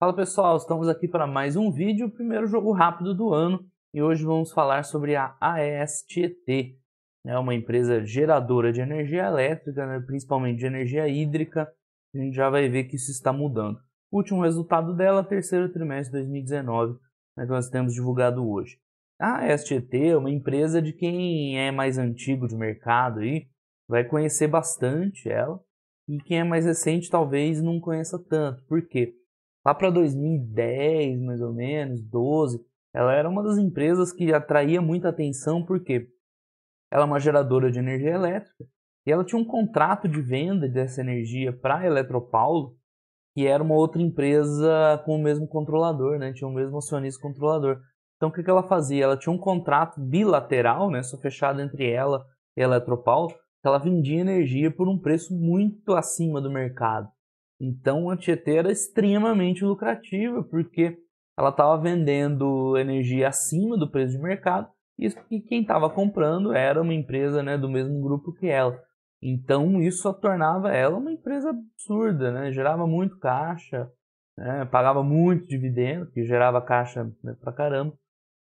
Fala pessoal, estamos aqui para mais um vídeo, o primeiro jogo rápido do ano, e hoje vamos falar sobre a AES Tietê. É uma empresa geradora de energia elétrica, né, principalmente de energia hídrica. A gente já vai ver que isso está mudando. O último resultado dela, terceiro trimestre de 2019, né, que nós temos divulgado hoje. A AES Tietê é uma empresa de quem é mais antigo de mercado aí, vai conhecer bastante ela, e quem é mais recente talvez não conheça tanto. Por quê? Lá para 2010, mais ou menos, 12, ela era uma das empresas que atraía muita atenção porque ela é uma geradora de energia elétrica e ela tinha um contrato de venda dessa energia para a Eletropaulo, que era uma outra empresa com o mesmo controlador, né? Tinha o mesmo acionista controlador. Então o que ela fazia? Ela tinha um contrato bilateral, né? Só fechado entre ela e a Eletropaulo, que ela vendia energia por um preço muito acima do mercado. Então a Tietê era extremamente lucrativa, porque ela estava vendendo energia acima do preço de mercado, e quem estava comprando era uma empresa, né, do mesmo grupo que ela. Então isso só tornava ela uma empresa absurda, né? Gerava muito caixa, né? Pagava muito dividendo, que gerava caixa, né, pra caramba.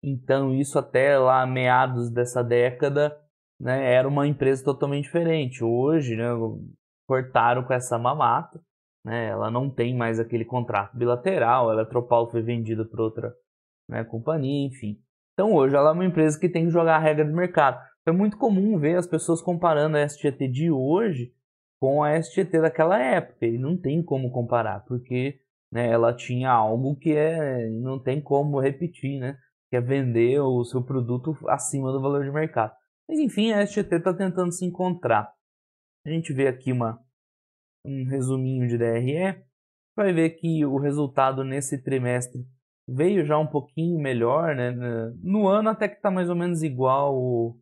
Então isso até lá meados dessa década, né, era uma empresa totalmente diferente. Hoje, né, cortaram com essa mamata, né? Ela não tem mais aquele contrato bilateral, a Eletropaulo foi vendida para outra, né, companhia, enfim. Então hoje ela é uma empresa que tem que jogar a regra de mercado. É muito comum ver as pessoas comparando a STT de hoje com a STT daquela época, e não tem como comparar, porque, né, ela tinha algo que não tem como repetir, né, que é vender o seu produto acima do valor de mercado. Mas enfim, a STT está tentando se encontrar. A gente vê aqui um resuminho de DRE, vai ver que o resultado nesse trimestre veio já um pouquinho melhor, né? No ano até que está mais ou menos igual o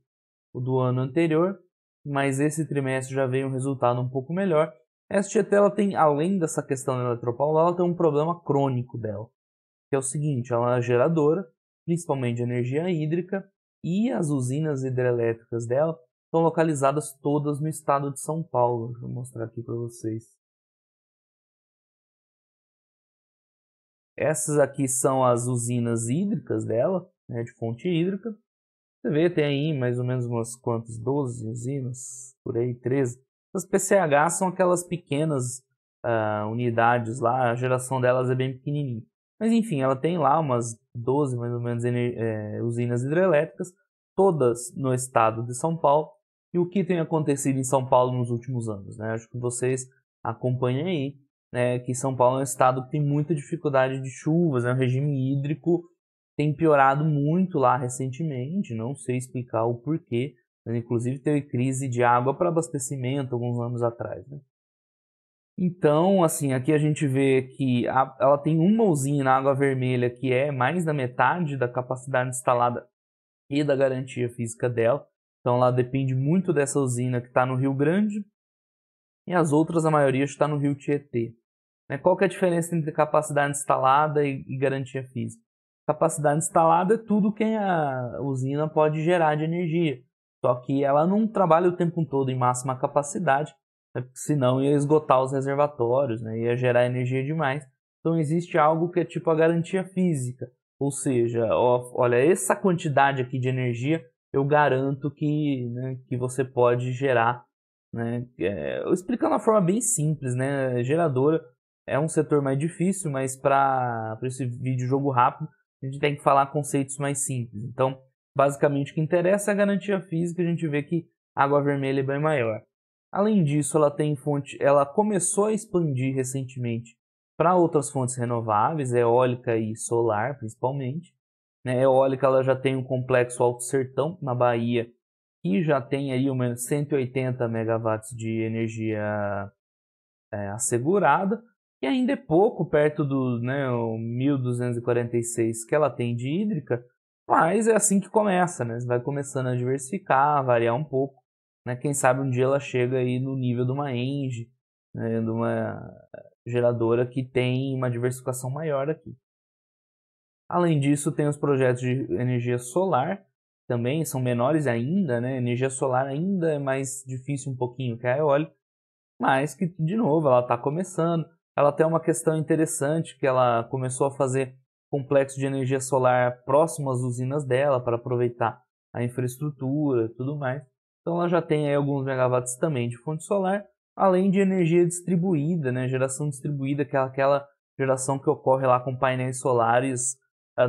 do ano anterior, mas esse trimestre já veio um resultado um pouco melhor. Essa STT, ela tem, além dessa questão da Eletropaulo, ela tem um problema crônico dela, que é o seguinte: ela é geradora, principalmente de energia hídrica, e as usinas hidrelétricas dela estão localizadas todas no estado de São Paulo. Vou mostrar aqui para vocês. Essas aqui são as usinas hídricas dela, né, de fonte hídrica. Você vê, tem aí mais ou menos umas quantas, 12 usinas, por aí, 13. As PCH são aquelas pequenas unidades lá, a geração delas é bem pequenininha. Mas enfim, ela tem lá umas 12 mais ou menos usinas hidrelétricas, todas no estado de São Paulo. E o que tem acontecido em São Paulo nos últimos anos, né? Acho que vocês acompanham aí, né, que São Paulo é um estado que tem muita dificuldade de chuvas, né? O regime hídrico tem piorado muito lá recentemente, não sei explicar o porquê, mas inclusive teve crise de água para abastecimento alguns anos atrás, né? Então, assim, aqui a gente vê que ela tem uma usina na Água Vermelha que é mais da metade da capacidade instalada e da garantia física dela. Então, ela depende muito dessa usina que está no Rio Grande, e as outras, a maioria, está no Rio Tietê. Qual que é a diferença entre capacidade instalada e garantia física? Capacidade instalada é tudo que a usina pode gerar de energia, só que ela não trabalha o tempo todo em máxima capacidade, né? Porque senão ia esgotar os reservatórios, né? Ia gerar energia demais. Então existe algo que é tipo a garantia física, ou seja, olha, essa quantidade aqui de energia eu garanto que, né, que você pode gerar, né? Explicando de uma forma bem simples, né? Geradora é um setor mais difícil, mas para esse vídeo jogo rápido a gente tem que falar conceitos mais simples. Então, basicamente, o que interessa é a garantia física. A gente vê que a Água Vermelha é bem maior. Além disso, ela começou a expandir recentemente para outras fontes renováveis, eólica e solar, principalmente. Eólica, ela já tem um complexo Alto Sertão, na Bahia, que já tem aí 180 megawatts de energia assegurada, e ainda é pouco perto do, né, 1.246 que ela tem de hídrica, mas é assim que começa, né? Você vai começando a diversificar, variar um pouco, né? Quem sabe um dia ela chega aí no nível de uma ENGIE, né, de uma geradora que tem uma diversificação maior aqui. Além disso, tem os projetos de energia solar, também são menores ainda, né? Energia solar ainda é mais difícil um pouquinho que a eólica, mas que, de novo, ela está começando. ela tem uma questão interessante, que ela começou a fazer complexo de energia solar próximo às usinas dela para aproveitar a infraestrutura e tudo mais. Então ela já tem aí alguns megawatts também de fonte solar, além de energia distribuída, né? Geração distribuída, que é aquela geração que ocorre lá com painéis solares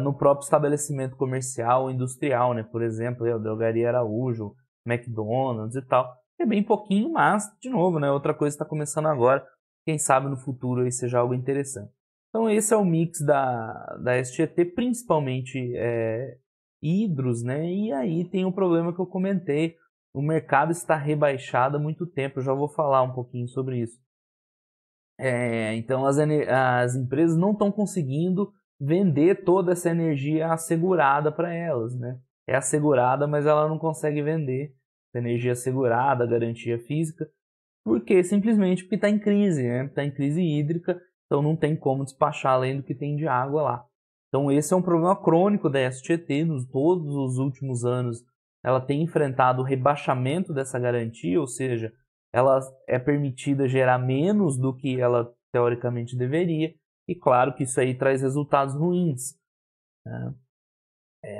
no próprio estabelecimento comercial ou industrial, né? Por exemplo, a Drogaria Araújo, McDonald's e tal. É bem pouquinho, mas, de novo, né? Outra coisa está começando agora. Quem sabe no futuro aí seja algo interessante. Então esse é o mix da STT, principalmente hidros, né? E aí tem um problema que eu comentei. O mercado está rebaixado há muito tempo. Eu já vou falar um pouquinho sobre isso. Então as empresas não estão conseguindo vender toda essa energia assegurada para elas, né? É assegurada, mas ela não consegue vender essa energia assegurada, garantia física, simplesmente porque está em crise, né? Está em crise hídrica, então não tem como despachar além do que tem de água lá. Então esse é um problema crônico da STT. Todos os últimos anos ela tem enfrentado o rebaixamento dessa garantia, ou seja, ela é permitida gerar menos do que ela teoricamente deveria, e claro que isso aí traz resultados ruins.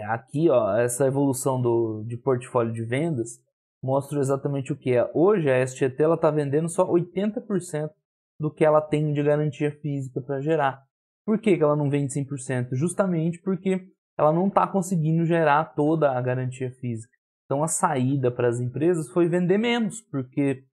Aqui, ó, essa evolução de portfólio de vendas mostra exatamente o que é. Hoje a STT está vendendo só 80% do que ela tem de garantia física para gerar. Por que ela não vende 100%? Justamente porque ela não está conseguindo gerar toda a garantia física. Então a saída para as empresas foi vender menos, porque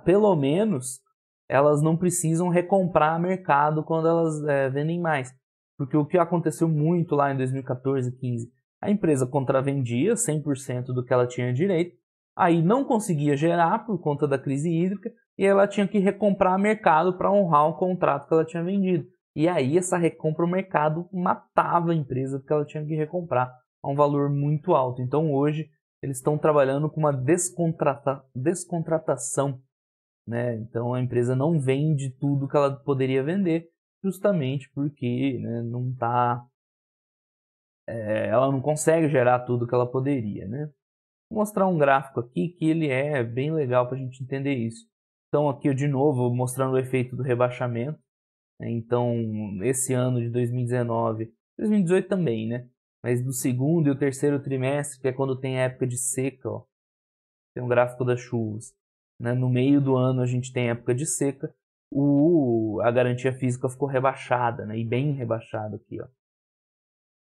pelo menos elas não precisam recomprar mercado quando elas vendem mais. Porque o que aconteceu muito lá em 2014 e 2015, a empresa contravendia 100% do que ela tinha direito, aí não conseguia gerar por conta da crise hídrica e ela tinha que recomprar mercado para honrar o contrato que ela tinha vendido. E aí essa recompra, o mercado matava a empresa porque ela tinha que recomprar a um valor muito alto. Então hoje eles estão trabalhando com uma descontratação, né? Então a empresa não vende tudo que ela poderia vender, justamente porque, né, não tá, ela não consegue gerar tudo que ela poderia, né? Vou mostrar um gráfico aqui que ele é bem legal para a gente entender isso. Então aqui eu de novo mostrando o efeito do rebaixamento. Então esse ano de 2019, 2018 também, né? Mas do segundo e o terceiro trimestre, que é quando tem a época de seca, ó, tem um gráfico das chuvas, né? No meio do ano a gente tem época de seca, a garantia física ficou rebaixada, né? E bem rebaixada aqui, ó.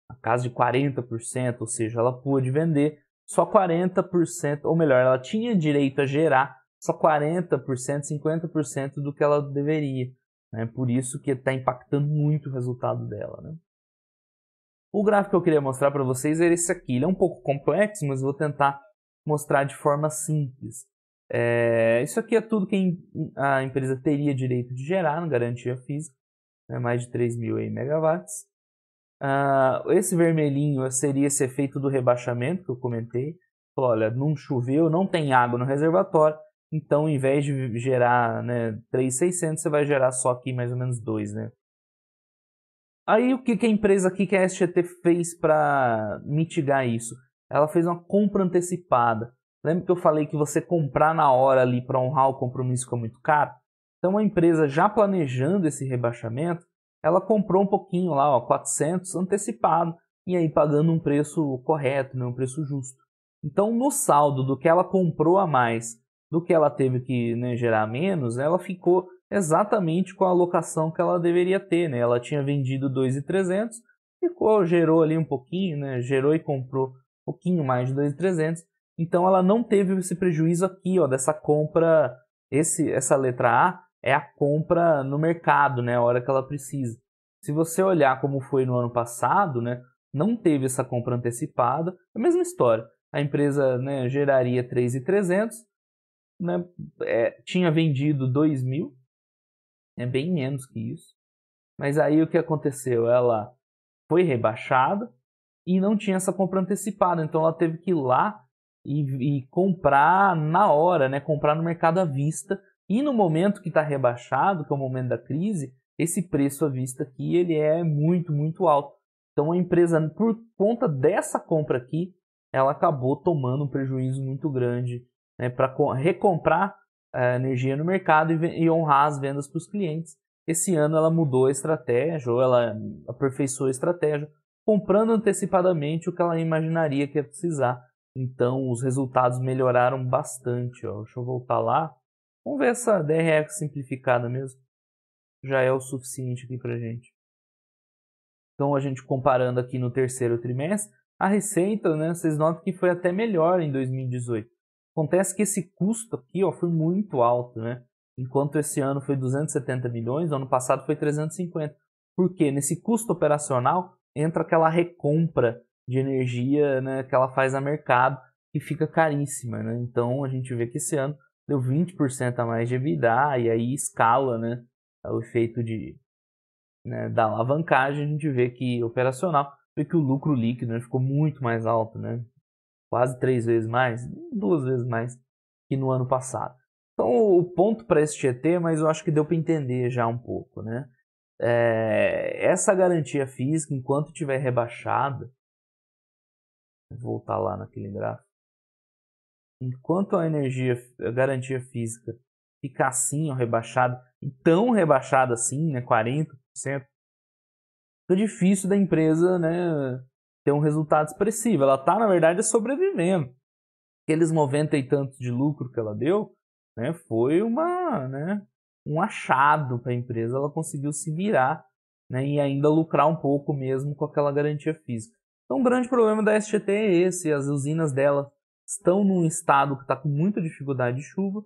A casa de 40%, ou seja, ela pôde vender só 40%, ou melhor, ela tinha direito a gerar só 40%, 50% do que ela deveria, né? Por isso que está impactando muito o resultado dela, né? O gráfico que eu queria mostrar para vocês é esse aqui. Ele é um pouco complexo, mas vou tentar mostrar de forma simples. Isso aqui é tudo que a empresa teria direito de gerar na garantia física, né? Mais de 3.000 aí megawatts. Esse vermelhinho seria esse efeito do rebaixamento que eu comentei. Olha, não choveu, não tem água no reservatório, então ao invés de gerar, né, 3.600, você vai gerar só aqui mais ou menos 2, né? Aí o que a empresa aqui, que a STT fez para mitigar isso? Ela fez uma compra antecipada. Lembra que eu falei que você comprar na hora ali para honrar o compromisso fica muito caro? Então a empresa, já planejando esse rebaixamento, ela comprou um pouquinho lá, ó, 400 antecipado, e aí pagando um preço correto, né, um preço justo. Então no saldo do que ela comprou a mais, do que ela teve que, né, gerar menos, ela ficou exatamente com a alocação que ela deveria ter, né? Ela tinha vendido 2.300, gerou ali um pouquinho, né? Gerou e comprou um pouquinho mais de 2.300. Então ela não teve esse prejuízo aqui, ó, dessa compra. Essa letra A é a compra no mercado, né? A hora que ela precisa. Se você olhar como foi no ano passado, né? Não teve essa compra antecipada. É a mesma história. A empresa, né, geraria 3.300, né? Tinha vendido 2.000. É bem menos que isso. Mas aí o que aconteceu? Ela foi rebaixada e não tinha essa compra antecipada. Então ela teve que ir lá e comprar na hora, né? Comprar no mercado à vista. E no momento que está rebaixado, que é o momento da crise, esse preço à vista aqui ele é muito, muito alto. Então a empresa, por conta dessa compra aqui, ela acabou tomando um prejuízo muito grande, né, para recomprar energia no mercado e honrar as vendas para os clientes. esse ano ela mudou a estratégia, ou ela aperfeiçoou a estratégia, comprando antecipadamente o que ela imaginaria que ia precisar. Então os resultados melhoraram bastante. Ó. Deixa eu voltar lá. Vamos ver essa DRE simplificada mesmo. Já é o suficiente aqui pra gente. Então a gente comparando aqui no terceiro trimestre, a receita, né, vocês notam que foi até melhor em 2018. Acontece que esse custo aqui, ó, foi muito alto, né? Enquanto esse ano foi 270 milhões, ano passado foi 350. Por quê? Nesse custo operacional entra aquela recompra de energia, né, que ela faz a mercado, que fica caríssima, né? Então a gente vê que esse ano deu 20% a mais de EBITDA, e aí escala, né, o efeito né, da alavancagem. A gente vê que operacional, vê que o lucro líquido, né, ficou muito mais alto, né? Quase 3 vezes mais, 2 vezes mais que no ano passado. Então o ponto para esse GT, mas eu acho que deu para entender já um pouco, né? Essa garantia física, enquanto estiver rebaixada, vou voltar lá naquele gráfico, enquanto a garantia física ficar assim, ó, rebaixada, e tão rebaixada assim, né, 40%, fica difícil da empresa, né, ter um resultado expressivo. Ela está, na verdade, sobrevivendo. Aqueles 90 e tantos de lucro que ela deu, né, foi um achado para a empresa. Ela conseguiu se virar, né, e ainda lucrar um pouco mesmo com aquela garantia física. Então o grande problema da SGT é esse. As usinas dela estão num estado que está com muita dificuldade de chuva.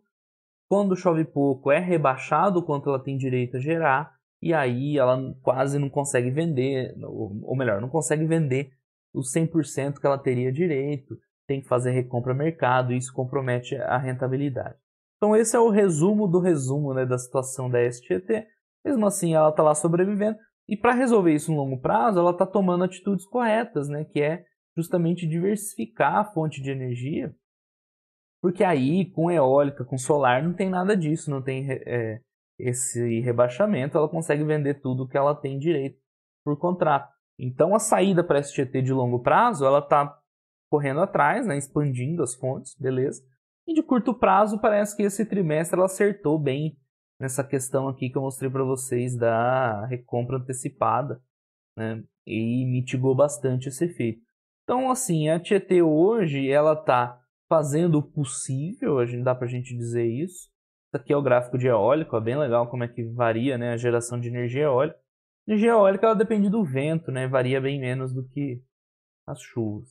Quando chove pouco, é rebaixado o quanto ela tem direito a gerar, e aí ela quase não consegue vender, ou melhor, não consegue vender os 100% que ela teria direito, tem que fazer recompra mercado, e isso compromete a rentabilidade. Então esse é o resumo do resumo, né, da situação da SGT. Mesmo assim, ela está lá sobrevivendo, e para resolver isso no longo prazo, ela está tomando atitudes corretas, né, que é justamente diversificar a fonte de energia, porque aí, com eólica, com solar, não tem nada disso, não tem esse rebaixamento, ela consegue vender tudo que ela tem direito por contrato. Então, a saída para a SGT de longo prazo, ela está correndo atrás, né, expandindo as fontes, beleza? E de curto prazo, parece que esse trimestre ela acertou bem nessa questão aqui que eu mostrei para vocês da recompra antecipada, né, e mitigou bastante esse efeito. Então, assim, a Tietê hoje, ela está fazendo o possível, dá para a gente dizer isso. Isso aqui é o gráfico de eólico, é bem legal como é que varia, né, a geração de energia eólica. A energia eólica ela depende do vento, né, varia bem menos do que as chuvas.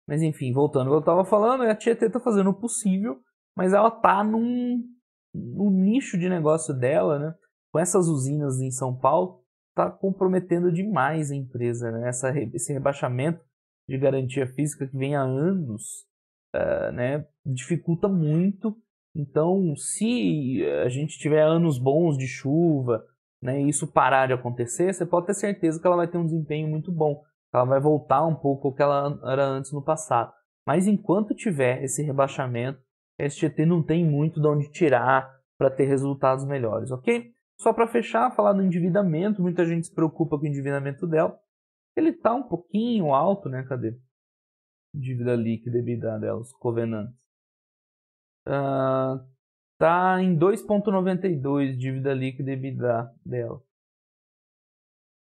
Mas enfim, voltando ao que eu estava falando, a Tietê está fazendo o possível, mas ela está no nicho de negócio dela, né, com essas usinas em São Paulo, está comprometendo demais a empresa, né, esse rebaixamento de garantia física que vem há anos, né, dificulta muito. Então, se a gente tiver anos bons de chuva, né, e isso parar de acontecer, você pode ter certeza que ela vai ter um desempenho muito bom. Ela vai voltar um pouco ao que ela era antes no passado. Mas enquanto tiver esse rebaixamento, a SGT não tem muito de onde tirar para ter resultados melhores, ok? Só para fechar, falar do endividamento, muita gente se preocupa com o endividamento dela. Ele está um pouquinho alto, né? Cadê? Dívida líquida e EBITDA dela, os covenantes. Tá em 2,92 dívida líquida e EBITDA dela.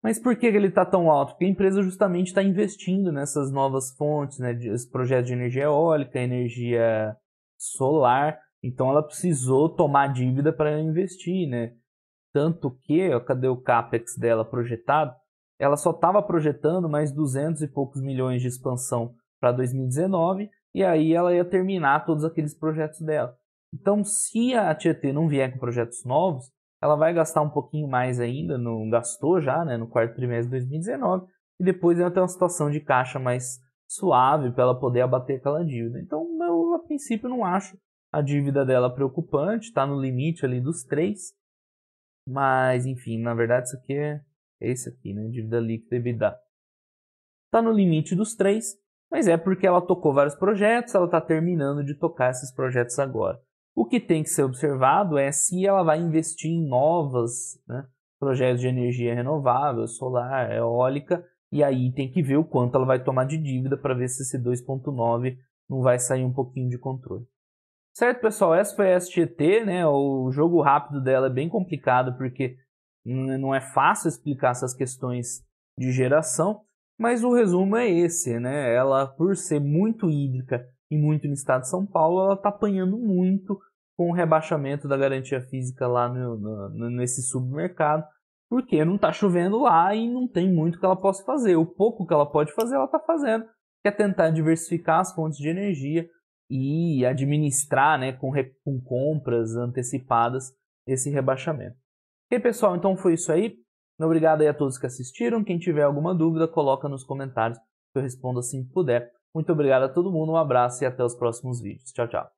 Mas por que ele está tão alto? Porque a empresa justamente está investindo nessas novas fontes, né, de projetos de energia eólica, energia solar. Então ela precisou tomar dívida para investir, né? Tanto que, ó, cadê o CAPEX dela projetado? Ela só estava projetando mais 200 e poucos milhões de expansão para 2019, e aí ela ia terminar todos aqueles projetos dela. Então, se a Tietê não vier com projetos novos, ela vai gastar um pouquinho mais ainda, gastou já, né, no quarto trimestre de 2019, e depois ela tem uma situação de caixa mais suave para ela poder abater aquela dívida. Então, eu, a princípio, não acho a dívida dela preocupante, está no limite ali dos 3, mas, enfim, na verdade isso aqui é esse aqui, né, dívida líquida e EBITDA. Está no limite dos 3, mas é porque ela tocou vários projetos, ela está terminando de tocar esses projetos agora. O que tem que ser observado é se ela vai investir em novos, né, projetos de energia renovável, solar, eólica, e aí tem que ver o quanto ela vai tomar de dívida para ver se esse 2,9 não vai sair um pouquinho de controle. Certo, pessoal? Essa foi a SGT, né? O jogo rápido dela é bem complicado porque Não é fácil explicar essas questões de geração, mas o resumo é esse, né? Ela, por ser muito hídrica e muito no estado de São Paulo, ela está apanhando muito com o rebaixamento da garantia física lá nesse submercado, porque não está chovendo lá e não tem muito que ela possa fazer. O pouco que ela pode fazer, ela está fazendo, que é tentar diversificar as fontes de energia e administrar, né, com compras antecipadas esse rebaixamento. Ok, pessoal, então foi isso aí. Obrigado aí a todos que assistiram. Quem tiver alguma dúvida, coloca nos comentários que eu respondo assim que puder. Muito obrigado a todo mundo, um abraço e até os próximos vídeos. Tchau, tchau.